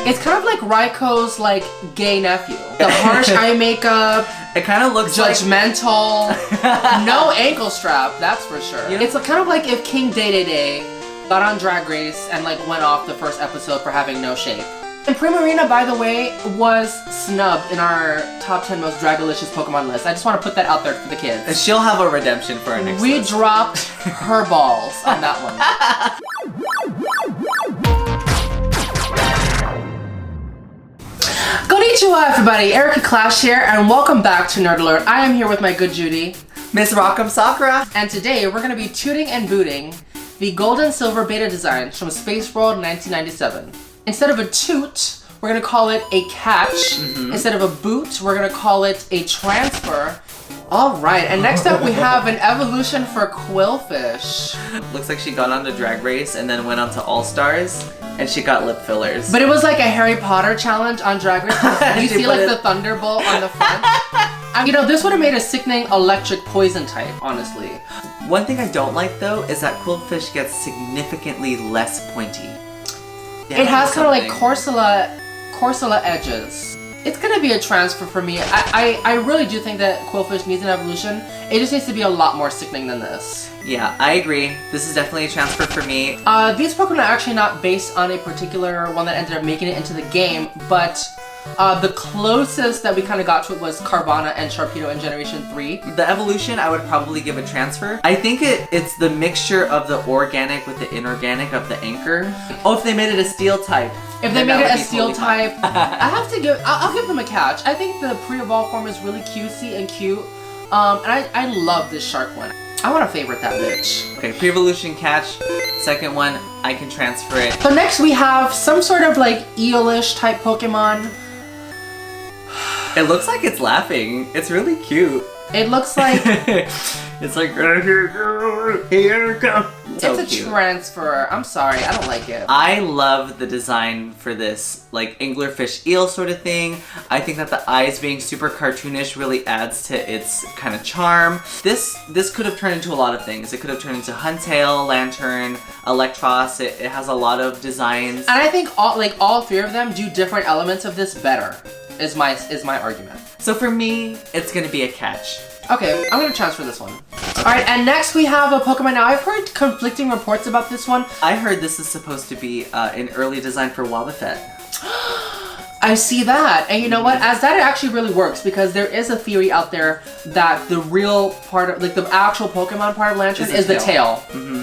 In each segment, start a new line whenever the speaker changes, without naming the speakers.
It's kind of like Raiko's like gay nephew. The harsh eye makeup.
It kind of looks
judgmental. No ankle strap, that's for sure. Yeah. It's kind of like if King Day Day got on Drag Race and like went off the first episode for having no shape. And Primarina, by the way, was snubbed in our top 10 most Dragalicious Pokemon list. I just want to put that out there for the kids.
And she'll have a redemption for our next
We
list.
dropped her balls on that one. Konnichiwa, everybody. Erika Klash here, and welcome back to Nerd Alert. I am here with my good Judy,
Miss Rock'em Sakura.
And today we're going to be tooting and booting the gold and silver beta designs from Space World 1997. Instead of a toot, we're gonna call it a catch. Instead of a boot, we're gonna call it a transfer. All right, and next up we have an evolution for Quillfish.
Looks like she got on the Drag Race and then went on to All Stars, and she got lip fillers.
But it was like a Harry Potter challenge on Drag Race. You see like the thunderbolt on the front? You know, this would have made a sickening electric poison type, honestly.
One thing I don't like though is that Quillfish gets significantly less pointy. Yeah,
it has kind of like Corsola edges. It's gonna be a transfer for me. I really do think that Quillfish needs an evolution. It just needs to be a lot more sickening than this.
Yeah, I agree. This is definitely a transfer for me.
These Pokemon are actually not based on a particular one that ended up making it into the game, but the closest that we kind of got to it was Carvana and Sharpedo in Generation 3.
The evolution, I would probably give a transfer. I think it's the mixture of the organic with the inorganic of the anchor. Oh, if they made it a steel type.
If they made it a steel type, I'll give them a catch. I think the pre-evolved form is really cutesy and cute. And I love this shark one. I want to favorite that bitch.
Okay, pre-evolution catch. Second one, I can transfer it.
So next we have some sort of like eelish type Pokemon.
It looks like it's laughing. It's really cute.
It looks like
it's like here it comes. So
it's a transfer. I'm sorry, I don't like it.
I love the design for this, like anglerfish eel sort of thing. I think that the eyes being super cartoonish really adds to its kind of charm. This could have turned into a lot of things. It could have turned into Huntail, Lantern, Electros. It has a lot of designs.
And I think all three of them do different elements of this better. Is my argument.
So for me, it's gonna be a catch.
Okay, I'm gonna transfer this one. Okay. Alright, and next we have a Pokemon. Now, I've heard conflicting reports about this one.
I heard this is supposed to be an early design for Wobbuffet.
I see that. And you know what? As that, it actually really works because there is a theory out there that the real part of, like the actual Pokemon part of Lantern is the tail.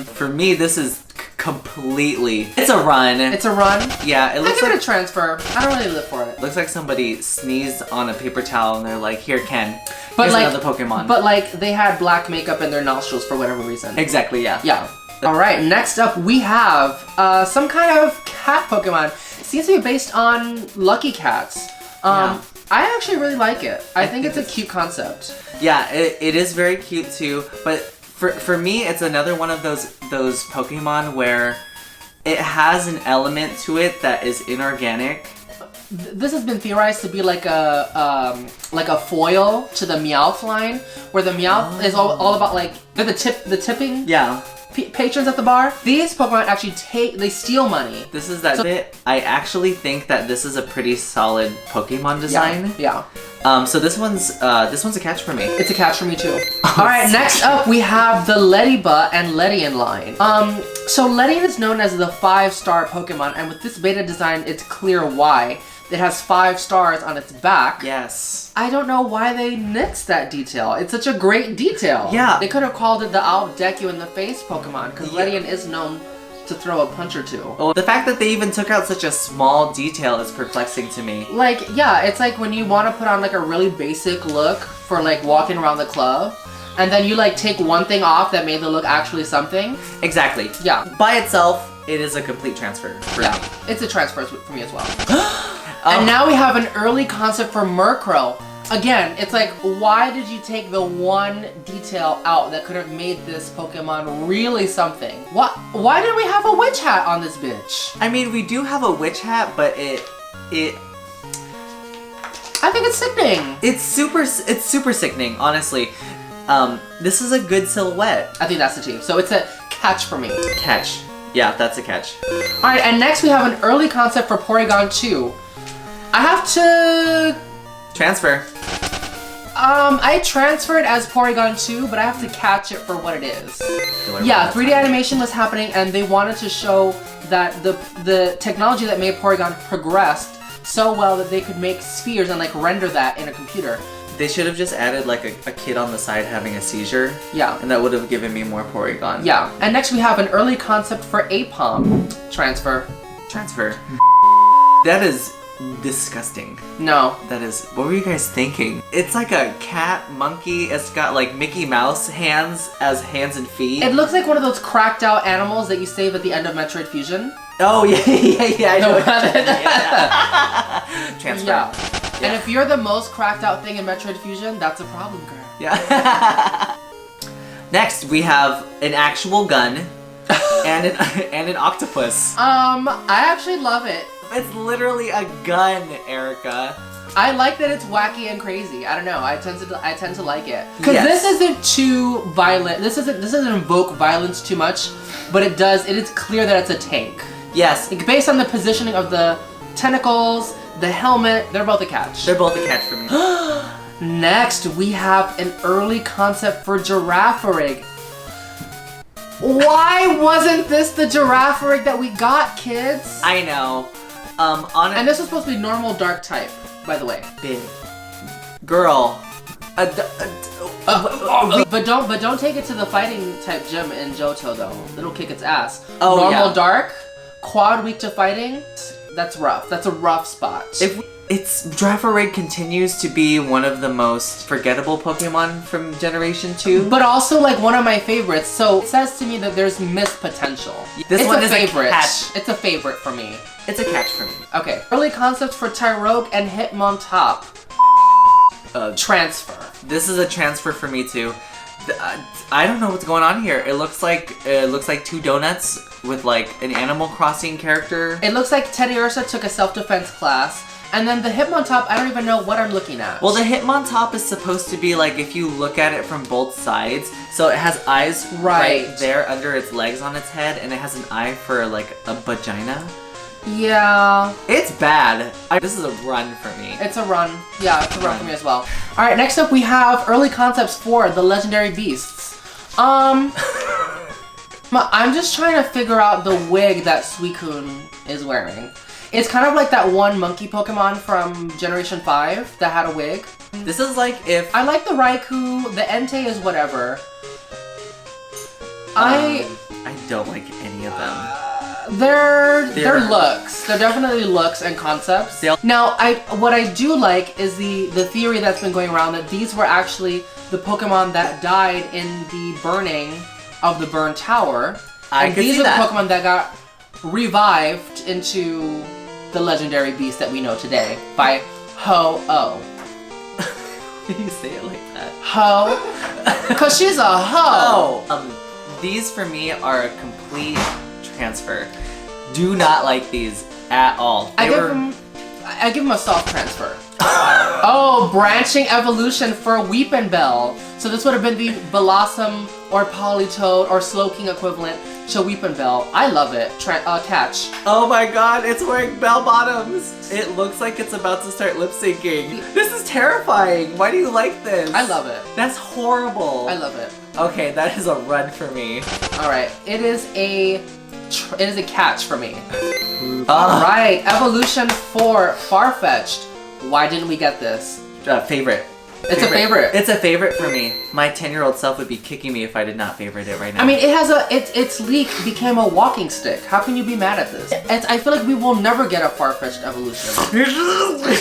For me, this is completely... It's a run.
It's a run?
Yeah, it looks
like... I give it a transfer. I don't really live for it.
Looks like somebody sneezed on a paper towel and they're like, here, Ken.
But
here's
like,
another Pokemon.
But like, they had black makeup in their nostrils for whatever reason.
Exactly, yeah.
Yeah. Alright, next up we have some kind of cat Pokemon. Seems to be based on Lucky Cats.
Yeah.
I actually really like it. I think it's a cute concept.
Yeah, it is very cute too, but for me, it's another one of those Pokemon where it has an element to it that is inorganic.
This has been theorized to be like a foil to the Meowth line, where the Meowth is all about like they're the tipping.
Yeah.
Patrons at the bar. These Pokemon actually they steal money.
This is that bit. I actually think that this is a pretty solid Pokemon design.
Yeah.
So this one's a catch for me.
It's a catch for me too. Alright, next up we have the Lediba and Ledian line. So Ledian is known as the 5-star Pokemon, and with this beta design, it's clear why. It has 5 stars on its back.
Yes.
I don't know why they nixed that detail. It's such a great detail.
Yeah.
They could have called it the I'll deck you in the face Pokemon, because Ledian is known to throw a punch or two.
Well, the fact that they even took out such a small detail is perplexing to me.
Like, yeah, it's like when you want to put on like a really basic look for like walking around the club, and then you like take one thing off that made the look actually something.
Exactly.
Yeah.
By itself, it is a complete transfer for me.
It's a transfer for me as well. And now we have an early concept for Murkrow. Again, it's like, why did you take the one detail out that could have made this Pokemon really something? Why did we have a witch hat on this bitch?
I mean, we do have a witch hat, but it
I think it's sickening.
It's super sickening, honestly. This is a good silhouette.
I think that's the team. So it's a catch for me.
Catch. Yeah, that's a catch.
Alright, and next we have an early concept for Porygon 2. I have to...
Transfer.
I transferred as Porygon 2, but I have to catch it for what it is. Yeah, 3D animation was happening, and they wanted to show that the technology that made Porygon progressed so well that they could make spheres and like render that in a computer.
They should have just added like a kid on the side having a seizure.
Yeah.
And that would have given me more Porygon.
Yeah. And next we have an early concept for Apom. Transfer.
Transfer. That is disgusting.
No.
That is, what were you guys thinking? It's like a cat monkey. It's got like Mickey Mouse hands as hands and feet.
It looks like one of those cracked out animals that you save at the end of Metroid Fusion.
Oh yeah, I know. Transfer.
Yeah. And if you're the most cracked out thing in Metroid Fusion, that's a problem, girl.
Yeah. Next, we have an actual gun and an octopus.
I actually love it.
It's literally a gun, Erika.
I like that it's wacky and crazy. I don't know. I tend to like it because
Yes.
this isn't too violent. This doesn't invoke violence too much, but it does. It is clear that it's a tank.
Yes.
Like, based on the positioning of the tentacles, the helmet, they're both a catch.
They're both a catch for me.
Next, we have an early concept for Girafarig. Why wasn't this the Girafarig that we got, kids?
I know.
And this was supposed to be normal dark type, by the way.
Big girl.
But don't take it to the fighting type gym in Johto though. It'll kick its ass.
Oh,
normal
yeah.
dark, quad weak to fighting. That's rough. That's a rough spot.
Girafarig continues to be one of the most forgettable Pokemon from Generation 2.
But also like one of my favorites. So it says to me that there's missed potential.
This one
a
is a
favorite.
catch.
It's a favorite for me.
It's a catch for me.
Okay. Early concepts for Tyrogue and Hitmontop. Transfer.
This is a transfer for me too. I don't know what's going on here. It looks like two donuts with like an Animal Crossing character.
It looks like Teddiursa took a self-defense class. And then the Hitmontop, I don't even know what I'm looking at.
Well, the Hitmontop is supposed to be like if you look at it from both sides. So it has eyes right there under its legs on its head, and it has an eye for like a vagina.
Yeah.
It's bad. This is a run for me.
It's a run. Yeah, it's a run for me as well. Alright, next up we have early concepts for the legendary beasts. I'm just trying to figure out the wig that Suicune is wearing. It's kind of like that one monkey Pokemon from Generation 5 that had a wig.
This is like if...
I like the Raikou, the Entei is whatever.
I don't like any of them.
They're looks. They're definitely looks and concepts. Now, what I do like is the theory that's been going around that these were actually the Pokemon that died in the burning of the burned tower. And these are the Pokemon that got revived into the legendary beast that we know today by Ho-Oh.
Why do you say it like that?
Ho. Because she's a hoe.
These for me are a complete transfer. Do not like these at all.
I give them a soft transfer. Oh, branching evolution for Weepinbell. So this would have been the Blossom or Politoed or Slowking equivalent to Weepinbell. I love it. Catch.
Oh my god, it's wearing bell bottoms. It looks like it's about to start lip syncing. This is terrifying. Why do you like this?
I love it.
That's horrible.
I love it.
Okay, that is a run for me.
All right, it is a catch for me. All right, evolution for Farfetch'd. Why didn't we get this?
Favorite.
It's a favorite.
It's a favorite for me. My 10-year-old self would be kicking me if I did not favorite it right now.
I mean, its leak became a walking stick. How can you be mad at this? I feel like we will never get a Farfetch'd evolution.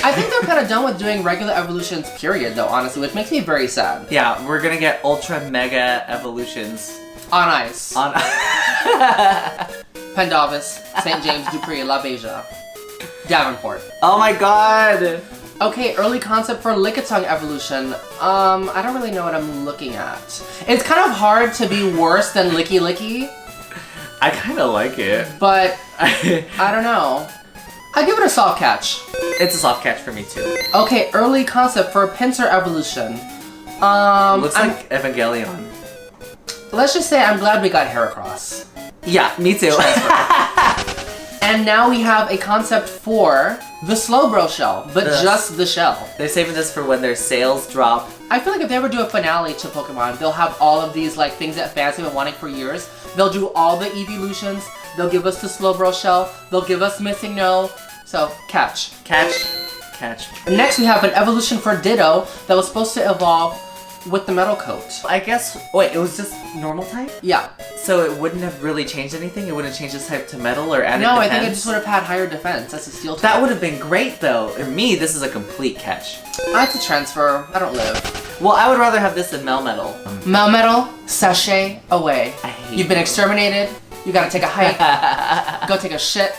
I think they're kind of done with doing regular evolutions, period, though, honestly, which makes me very sad.
Yeah, we're gonna get ultra mega evolutions.
On ice.
On
Pendavis, St. James, Dupree, La Beja, Davenport.
Oh my god!
Okay, early concept for Lickitung evolution. I don't really know what I'm looking at. It's kind of hard to be worse than Licky Licky.
I kind of like it.
But, I don't know. I give it a soft catch.
It's a soft catch for me too.
Okay, early concept for Pinsir evolution.
Looks like Evangelion.
Let's just say I'm glad we got Heracross.
Yeah, me too.
Transfer. And now we have a concept for the Slowbro shell, but just the shell.
They're saving this for when their sales drop.
I feel like if they ever do a finale to Pokemon, they'll have all of these like things that fans have been wanting for years. They'll do all the evolutions. They'll give us the Slowbro shell. They'll give us Missing No. So, catch.
Catch.
Next, we have an evolution for Ditto that was supposed to evolve with the metal coat.
I guess, wait, it was just normal type?
Yeah.
So it wouldn't have really changed anything? It wouldn't have changed this type to metal or added
No,
defense?
I think it just would have had higher defense. That's a steel type.
That would have been great though. For me, this is a complete catch.
I have to transfer. I don't live.
Well, I would rather have this than Melmetal.
Melmetal, sashay away.
I hate
You've been exterminated. You gotta take a hike. Go take a shit.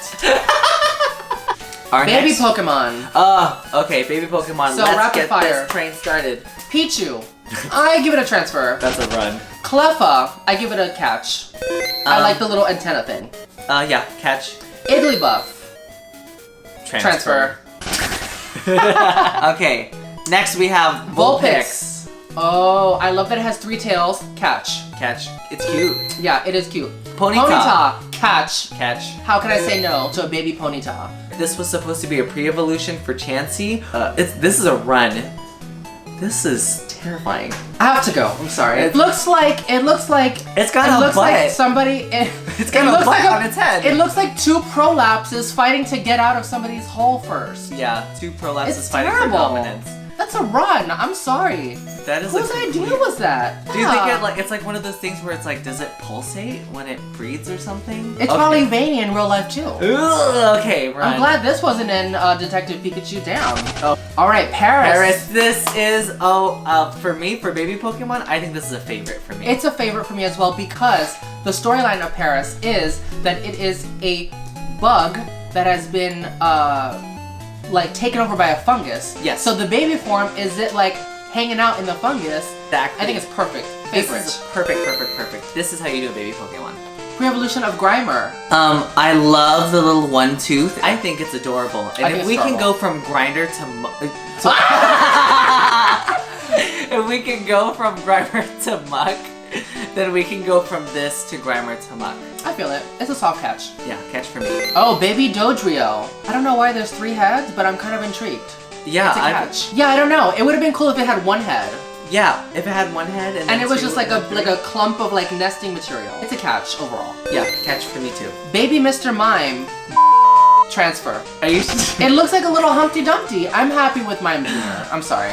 Our
Baby
next...
Pokemon.
Okay, baby Pokemon.
So,
Let's
rapid
get
fire.
this train started.
Pichu. I give it a transfer.
That's a run.
Cleffa. I give it a catch. I like the little antenna thing.
Yeah, catch.
Igglybuff. Transfer.
Okay, next we have Vulpix.
Oh, I love that it has 3 tails. Catch.
Catch. It's cute.
Yeah, it is cute.
Ponyta.
Catch.
Catch.
How can I say no to a baby Ponyta?
This was supposed to be a pre-evolution for Chansey. This is a run. This is terrifying.
I have to go. I'm sorry. It looks like
It's got a butt.
like somebody.
It's got a butt on its head.
It looks like 2 prolapses fighting to get out of somebody's hole first.
Yeah, 2 prolapses
It's
fighting
terrible.
for dominance.
That's a run. I'm sorry.
That is
Whose idea was that?
Do you think it's like one of those things where it's like, does it pulsate when it breathes or something?
It's probably veiny in real life too.
Ugh, okay, run.
I'm glad this wasn't in Detective Pikachu Down. Oh. All right, Paris.
This is for me, for baby Pokemon, I think this is a favorite for me.
It's a favorite for me as well because the storyline of Paris is that it is a bug that has been like taken over by a fungus.
Yes.
So the baby form is it like hanging out in the fungus.
Exactly.
I think it's perfect. Favorite.
This is perfect. This is how you do a baby Pokemon.
Pre-evolution of Grimer.
I love the little one tooth. I think it's adorable. And if we can go from Grinder to if we can go from Grimer to Muck, then we can go from this to Grimer to Muck.
I feel it. It's a soft catch.
Yeah, catch for me.
Oh, baby Dodrio. I don't know why there's 3 heads, but I'm kind of intrigued.
Yeah,
it's a catch. Yeah, I don't know. It would have been cool if it had 1 head.
Yeah, if it had 1 head and
it was
two,
just like a clump of like nesting material. It's a catch overall.
Yeah, catch for me too.
Baby Mr. Mime. Transfer.
Are you?
It looks like a little Humpty Dumpty. I'm happy with Mime Jr. I'm sorry.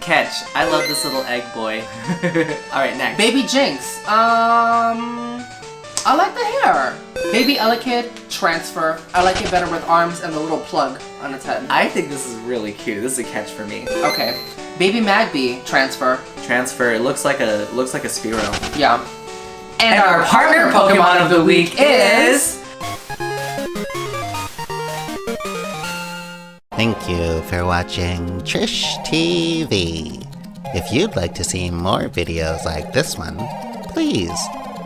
Catch. I love this little egg boy. Alright, next.
Baby Jinx. I like the hair. Baby Elekid. Transfer. I like it better with arms and the little plug on its head.
I think this is really cute. This is a catch for me.
Okay. Baby Magby. Transfer.
Transfer. It looks like a Spearow.
Yeah. And our partner Pokemon of the week is...
Thank you for watching Trish TV. If you'd like to see more videos like this one, please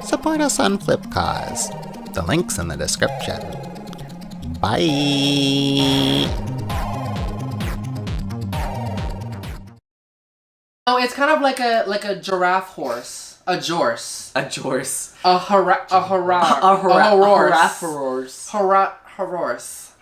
support us on Flipcause. The link's in the description. Bye!
No, it's kind of like a giraffe horse. A jorse.
A Jorse.
A horse.
A horse.
Horse.